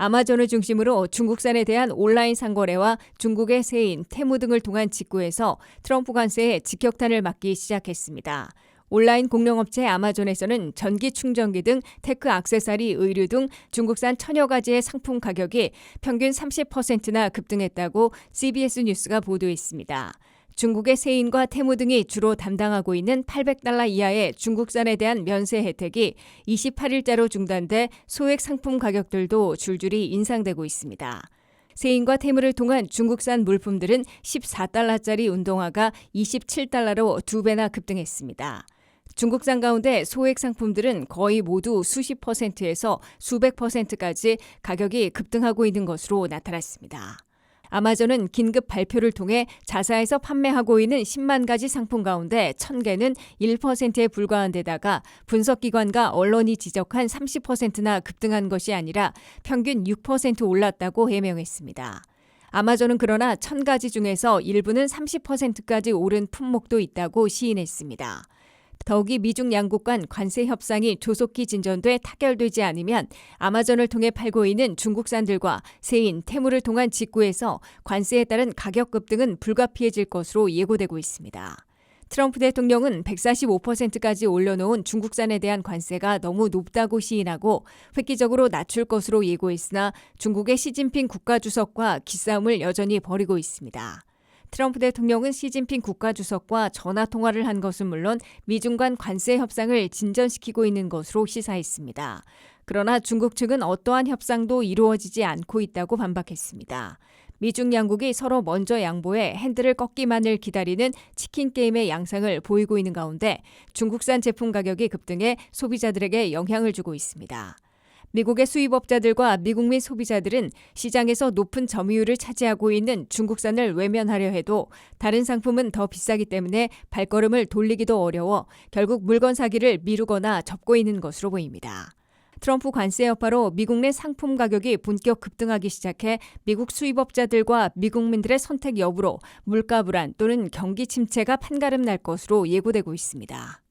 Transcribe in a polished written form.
아마존을 중심으로 중국산에 대한 온라인 상거래와 중국의 세인, 테무 등을 통한 직구에서 트럼프 관세에 직격탄을 맞기 시작했습니다. 온라인 공룡업체 아마존에서는 전기 충전기 등 테크 액세서리, 의류 등 중국산 천여 가지의 상품 가격이 평균 30%나 급등했다고 CBS 뉴스가 보도했습니다. 중국의 세인과 테무 등이 주로 담당하고 있는 $800 이하의 중국산에 대한 면세 혜택이 28일자로 중단돼 소액 상품 가격들도 줄줄이 인상되고 있습니다. 세인과 테무를 통한 중국산 물품들은 $14짜리 운동화가 $27로 2배나 급등했습니다. 중국산 가운데 소액 상품들은 거의 모두 수십 %에서 수백 %까지 가격이 급등하고 있는 것으로 나타났습니다. 아마존은 긴급 발표를 통해 자사에서 판매하고 있는 10만 가지 상품 가운데 1,000개는 1%에 불과한 데다가 분석기관과 언론이 지적한 30%나 급등한 것이 아니라 평균 6% 올랐다고 해명했습니다. 아마존은 그러나 1,000가지 중에서 일부는 30%까지 오른 품목도 있다고 시인했습니다. 더욱이 미중 양국 간 관세 협상이 조속히 진전돼 타결되지 않으면 아마존을 통해 팔고 있는 중국산들과 세인, 테무를 통한 직구에서 관세에 따른 가격 급등은 불가피해질 것으로 예고되고 있습니다. 트럼프 대통령은 145%까지 올려놓은 중국산에 대한 관세가 너무 높다고 시인하고 획기적으로 낮출 것으로 예고했으나 중국의 시진핑 국가주석과 기싸움을 여전히 벌이고 있습니다. 트럼프 대통령은 시진핑 국가주석과 전화통화를 한 것은 물론 미중 간 관세 협상을 진전시키고 있는 것으로 시사했습니다. 그러나 중국 측은 어떠한 협상도 이루어지지 않고 있다고 반박했습니다. 미중 양국이 서로 먼저 양보해 핸들을 꺾기만을 기다리는 치킨 게임의 양상을 보이고 있는 가운데 중국산 제품 가격이 급등해 소비자들에게 영향을 주고 있습니다. 미국의 수입업자들과 미국민 소비자들은 시장에서 높은 점유율을 차지하고 있는 중국산을 외면하려 해도 다른 상품은 더 비싸기 때문에 발걸음을 돌리기도 어려워 결국 물건 사기를 미루거나 접고 있는 것으로 보입니다. 트럼프 관세 여파로 미국 내 상품 가격이 본격 급등하기 시작해 미국 수입업자들과 미국민들의 선택 여부로 물가 불안 또는 경기 침체가 판가름 날 것으로 예고되고 있습니다.